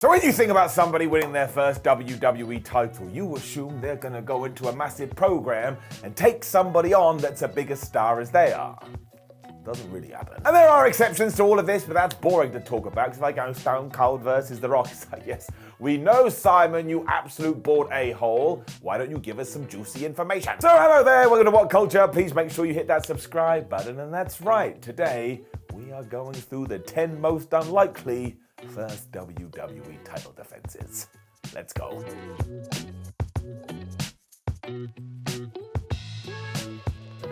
So when you think about somebody winning their first WWE title, you assume they're going to go into a massive program and take somebody on that's a bigger star as they are. Doesn't really happen. And there are exceptions to all of this, but that's boring to talk about, because if I go Stone Cold versus The Rock, it's like, yes, we know, Simon, you absolute bored a-hole. Why don't you give us some juicy information? So hello there, welcome to What Culture. Please make sure you hit that subscribe button. And that's right, today we are going through the 10 most unlikely first WWE title defenses. Let's go.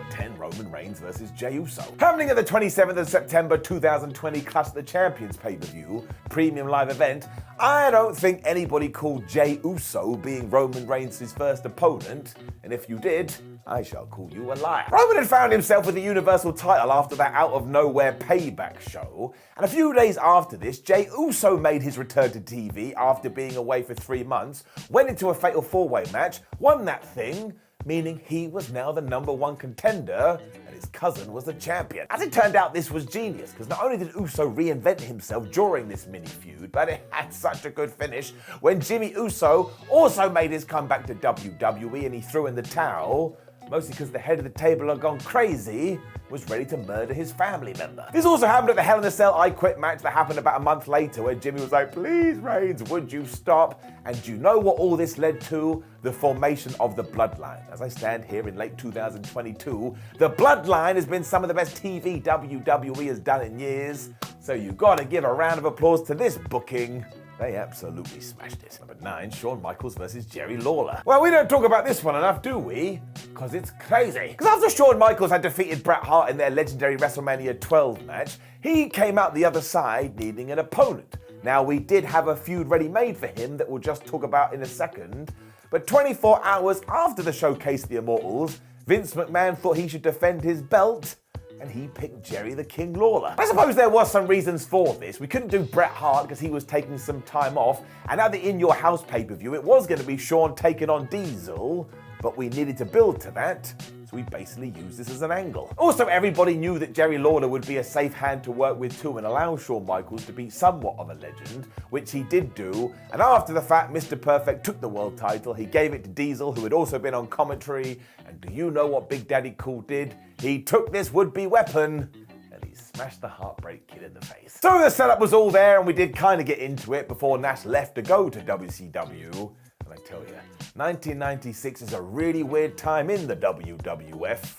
10 Roman Reigns versus Jey Uso. Happening at the 27th of September 2020 Clash of the Champions pay-per-view, premium live event, I don't think anybody called Jey Uso being Roman Reigns' first opponent, and if you did, I shall call you a liar. Roman had found himself with the Universal title after that out-of-nowhere Payback show, and a few days after this, Jey Uso made his return to TV after being away for 3 months, went into a fatal four-way match, won that thing, meaning he was now the number one contender, and his cousin was the champion. As it turned out, this was genius, because not only did Uso reinvent himself during this mini-feud, but it had such a good finish when Jimmy Uso also made his comeback to WWE and he threw in the towel, mostly because the head of the table had gone crazy, was ready to murder his family member. This also happened at the Hell in a Cell I Quit match that happened about a month later, where Jimmy was like, please Reigns, would you stop? And do you know what all this led to? The formation of the Bloodline. As I stand here in late 2022, the Bloodline has been some of the best TV WWE has done in years, so you gotta give a round of applause to this booking. They absolutely smashed it. Number 9, Shawn Michaels versus Jerry Lawler. Well, we don't talk about this one enough, do we? Because it's crazy. Because after Shawn Michaels had defeated Bret Hart in their legendary WrestleMania 12 match, he came out the other side needing an opponent. Now, we did have a feud ready-made for him that we'll just talk about in a second, but 24 hours after the Showcase of the Immortals, Vince McMahon thought he should defend his belt, and he picked Jerry the King Lawler. I suppose there was some reasons for this. We couldn't do Bret Hart because he was taking some time off, and at the In Your House pay-per-view, it was going to be Shawn taking on Diesel, but we needed to build to that, so we basically used this as an angle. Also, everybody knew that Jerry Lawler would be a safe hand to work with too and allow Shawn Michaels to be somewhat of a legend, which he did do, and after the fact Mr. Perfect took the world title, he gave it to Diesel, who had also been on commentary, and do you know what Big Daddy Cool did? He took this would-be weapon and he smashed the Heartbreak Kid in the face. So the setup was all there, and we did kind of get into it before Nash left to go to WCW, and I tell you, 1996 is a really weird time in the WWF.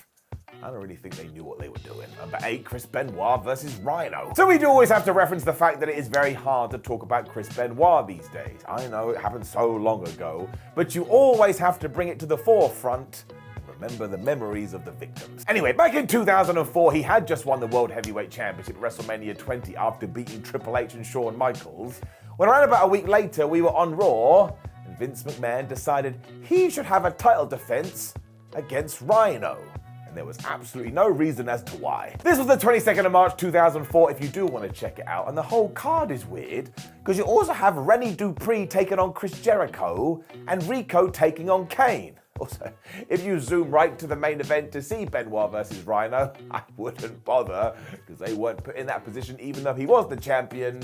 I don't really think they knew what they were doing. Number 8, Chris Benoit versus Rhino. So we do always have to reference the fact that it is very hard to talk about Chris Benoit these days. I know it happened so long ago, but you always have to bring it to the forefront. Remember the memories of the victims. Anyway, back in 2004, he had just won the World Heavyweight Championship at WrestleMania 20 after beating Triple H and Shawn Michaels. When around about a week later, we were on Raw, and Vince McMahon decided he should have a title defense against Rhino. And there was absolutely no reason as to why. This was the 22nd of March 2004, if you do want to check it out. And the whole card is weird, because you also have Rennie Dupree taking on Chris Jericho, and Rico taking on Kane. Also, if you zoom right to the main event to see Benoit versus Rhino, I wouldn't bother, because they weren't put in that position even though he was the champion.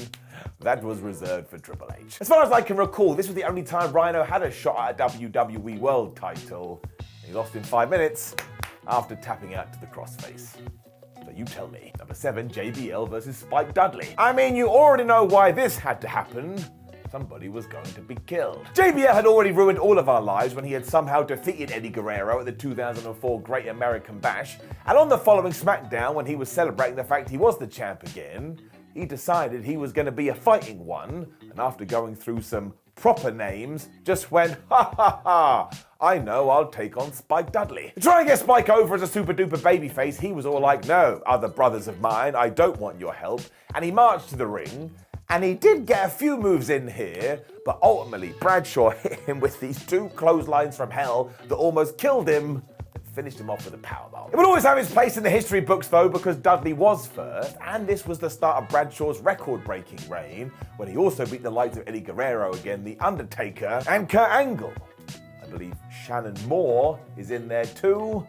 That was reserved for Triple H. As far as I can recall, this was the only time Rhino had a shot at a WWE World title. He lost in 5 minutes after tapping out to the crossface. So you tell me. Number 7, JBL versus Spike Dudley. I mean, you already know why this had to happen. Somebody was going to be killed. JBL had already ruined all of our lives when he had somehow defeated Eddie Guerrero at the 2004 Great American Bash, and on the following SmackDown, when he was celebrating the fact he was the champ again, he decided he was going to be a fighting one, and after going through some proper names, just went, ha ha ha, I know, I'll take on Spike Dudley. To try and get Spike over as a super duper babyface, he was all like, no, other brothers of mine, I don't want your help, and he marched to the ring. And he did get a few moves in here, but ultimately Bradshaw hit him with these 2 clotheslines from hell that almost killed him and finished him off with a powerbomb. It will always have its place in the history books though, because Dudley was first, and this was the start of Bradshaw's record-breaking reign, when he also beat the likes of Eddie Guerrero again, The Undertaker, and Kurt Angle. I believe Shannon Moore is in there too.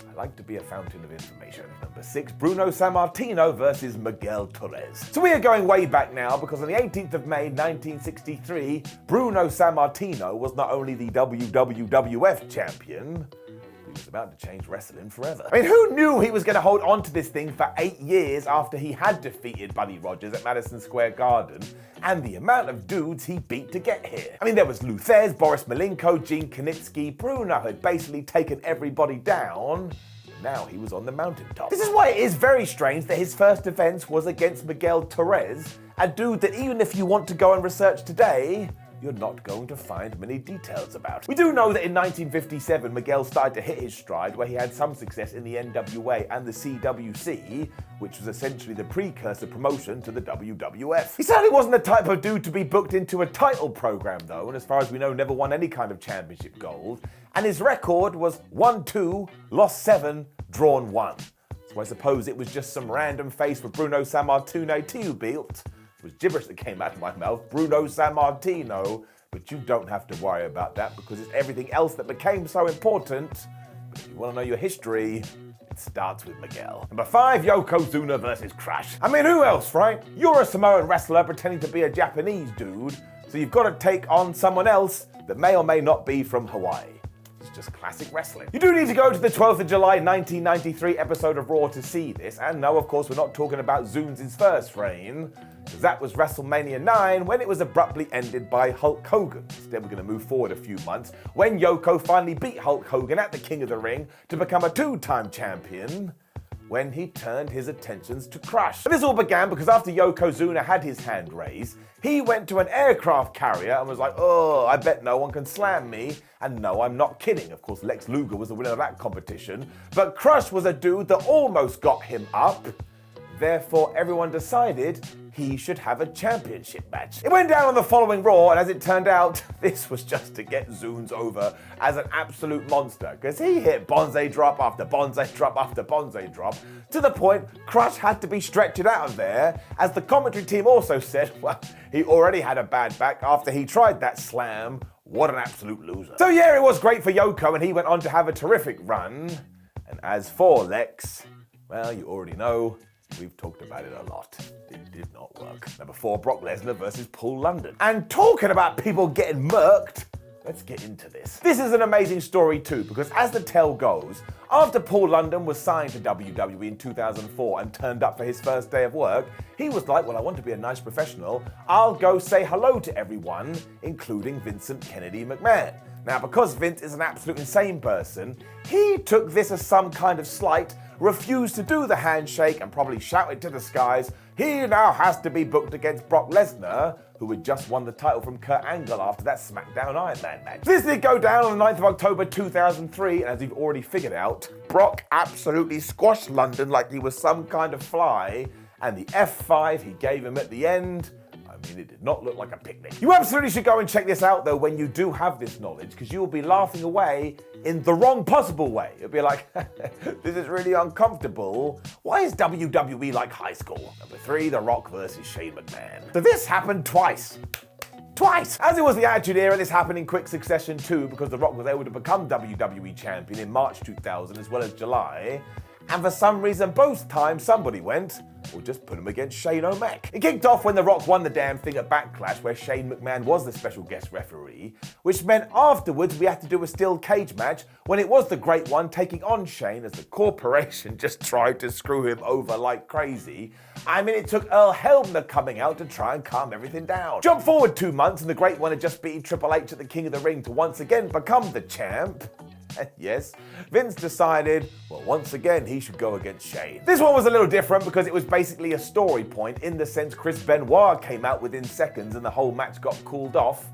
I I like to be a fountain of information. Number 6, Bruno Sammartino versus Miguel Torres. So we are going way back now because on the 18th of May 1963, Bruno Sammartino was not only the WWF champion, he was about to change wrestling forever. I mean, who knew he was going to hold on to this thing for 8 years after he had defeated Buddy Rogers at Madison Square Garden, and the amount of dudes he beat to get here. I mean, there was Lou Thesz, Boris Malenko, Gene Knitsky. Bruno had basically taken everybody down. Now he was on the mountaintop. This is why it is very strange that his first defense was against Miguel Torres, a dude that even if you want to go and research today, you're not going to find many details about. We do know that in 1957, Miguel started to hit his stride where he had some success in the NWA and the CWC, which was essentially the precursor promotion to the WWF. He certainly wasn't the type of dude to be booked into a title program though, and as far as we know, never won any kind of championship gold. And his record was 1-2, lost 7, drawn 1. So I suppose it was just some random face for Bruno Sammartino to built. Was gibberish that came out of my mouth, Bruno Sammartino, but you don't have to worry about that because it's everything else that became so important. But if you want to know your history, it starts with Miguel. Number 5, Yokozuna versus Crush. I mean, who else, right? You're a Samoan wrestler pretending to be a Japanese dude, so you've got to take on someone else that may or may not be from Hawaii. It's just classic wrestling. You do need to go to the 12th of July 1993 episode of Raw to see this, and no, of course, we're not talking about Zunes' first reign, because that was WrestleMania 9 when it was abruptly ended by Hulk Hogan. Instead, we're going to move forward a few months when Yoko finally beat Hulk Hogan at the King of the Ring to become a 2-time champion, when he turned his attentions to Crush. And this all began because after Yokozuna had his hand raised, he went to an aircraft carrier and was like, oh, I bet no one can slam me. And no, I'm not kidding. Of course, Lex Luger was the winner of that competition, but Crush was a dude that almost got him up. Therefore, everyone decided he should have a championship match. It went down on the following Raw, and as it turned out, this was just to get Zunes over as an absolute monster, because he hit Bonze drop after Bonze drop after Bonze drop, to the point Crush had to be stretched out of there, as the commentary team also said, well, he already had a bad back after he tried that slam. What an absolute loser. So yeah, it was great for Yoko, and he went on to have a terrific run. And as for Lex, well, you already know, we've talked about it a lot. It did not work. Number 4, Brock Lesnar versus Paul London. And talking about people getting murked, let's get into this. This is an amazing story too, because as the tale goes, after Paul London was signed to WWE in 2004 and turned up for his first day of work, he was like, well, I want to be a nice professional. I'll go say hello to everyone, including Vincent Kennedy McMahon. Now, because Vince is an absolute insane person, he took this as some kind of slight, refused to do the handshake, and probably shouted to the skies, he now has to be booked against Brock Lesnar, who had just won the title from Kurt Angle after that SmackDown Iron Man match. This did go down on the 9th of October 2003, and as you've already figured out, Brock absolutely squashed London like he was some kind of fly, and the F5 he gave him at the end, I mean, it did not look like a picnic. You absolutely should go and check this out, though, when you do have this knowledge, because you will be laughing away in the wrong possible way. You'll be like, this is really uncomfortable. Why is WWE like high school? Number 3, The Rock versus Shane McMahon. So this happened twice. Twice! As it was the Attitude Era, this happened in quick succession too, because The Rock was able to become WWE champion in March 2000 as well as July. And for some reason, both times somebody went, we'll just put him against Shane O'Mac. It kicked off when The Rock won the damn thing at Backlash, where Shane McMahon was the special guest referee, which meant afterwards we had to do a steel cage match when it was the Great One taking on Shane as the corporation just tried to screw him over like crazy. I mean, it took Earl Hebner coming out to try and calm everything down. Jump forward 2 months and the Great One had just beaten Triple H at the King of the Ring to once again become the champ. Yes, Vince decided, well, once again, he should go against Shane. This one was a little different because it was basically a story point in the sense Chris Benoit came out within seconds and the whole match got cooled off.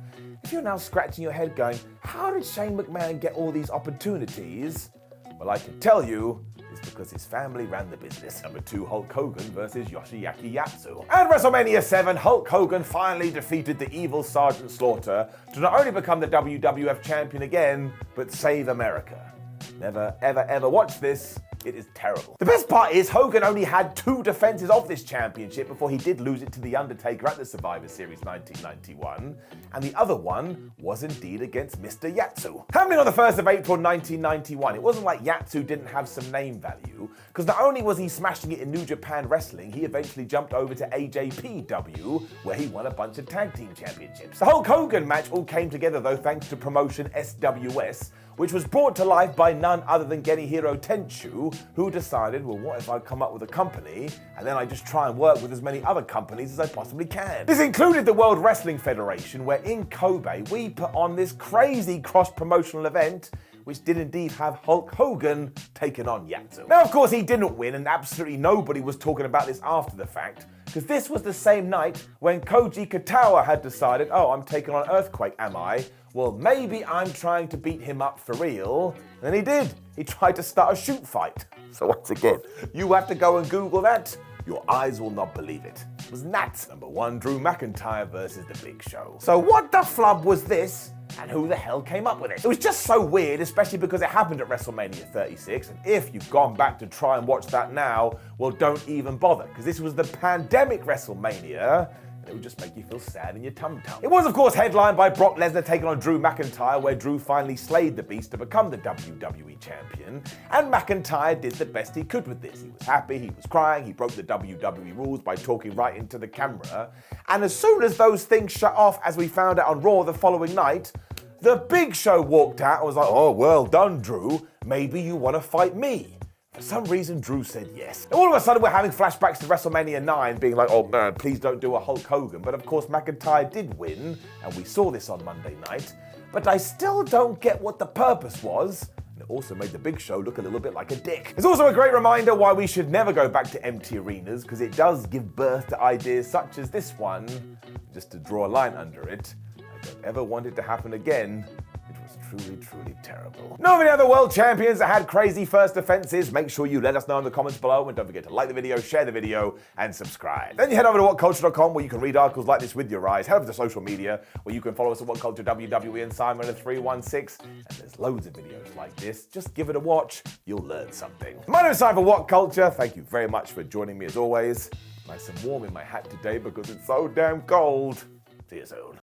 If you're now scratching your head going, how did Shane McMahon get all these opportunities? Well, I can tell you, it's because his family ran the business. Number 2, Hulk Hogan versus Yoshiaki Yatsu. At WrestleMania 7, Hulk Hogan finally defeated the evil Sergeant Slaughter to not only become the WWF champion again, but save America. Never, ever, ever watch this, It is terrible. The best part is Hogan only had 2 defenses of this championship before he did lose it to The Undertaker at the Survivor Series 1991, and the other one was indeed against Mr. Yatsu. Happening on the 1st of April 1991, it wasn't like Yatsu didn't have some name value, because not only was he smashing it in New Japan Wrestling, he eventually jumped over to AJPW, where he won a bunch of tag team championships. The Hulk Hogan match all came together though thanks to promotion SWS, which was brought to life by none other than Genihiro Tenchu, who decided, well, what if I come up with a company and then I just try and work with as many other companies as I possibly can? This included the World Wrestling Federation, where in Kobe we put on this crazy cross-promotional event which did indeed have Hulk Hogan taking on Yatsu. Now, of course, he didn't win, and absolutely nobody was talking about this after the fact, because this was the same night when Koji Katawa had decided, oh, I'm taking on Earthquake, am I? Well, maybe I'm trying to beat him up for real. And then he did. He tried to start a shoot fight. So once again, you have to go and Google that. Your eyes will not believe it. It was Nats. Number 1, Drew McIntyre versus The Big Show. So what the flub was this? And who the hell came up with it? It was just so weird, especially because it happened at WrestleMania 36. And if you've gone back to try and watch that now, well, don't even bother, because this was the pandemic WrestleMania. And it would just make you feel sad in your tum-tum. It was, of course, headlined by Brock Lesnar taking on Drew McIntyre, where Drew finally slayed the Beast to become the WWE Champion. And McIntyre did the best he could with this. He was happy, he was crying, he broke the WWE rules by talking right into the camera. And as soon as those things shut off, as we found out on Raw the following night, The Big Show walked out and was like, oh, well done, Drew. Maybe you want to fight me. For some reason, Drew said yes. And all of a sudden, we're having flashbacks to WrestleMania 9, being like, oh man, please don't do a Hulk Hogan. But of course, McIntyre did win, and we saw this on Monday night. But I still don't get what the purpose was. And it also made The Big Show look a little bit like a dick. It's also a great reminder why we should never go back to empty arenas, because it does give birth to ideas such as this one. Just to draw a line under it, I don't ever want it to happen again. It was truly, truly terrible. Know of any other world champions that had crazy first defenses? Make sure you let us know in the comments below, and don't forget to like the video, share the video, and subscribe. Then you head over to whatculture.com, where you can read articles like this with your eyes. Head over to social media, where you can follow us at WhatCulture, WWE, and Simon and 316. And there's loads of videos like this. Just give it a watch. You'll learn something. My name is Simon for What Culture. Thank you very much for joining me as always. Nice and warm in my hat today because it's so damn cold. See you soon.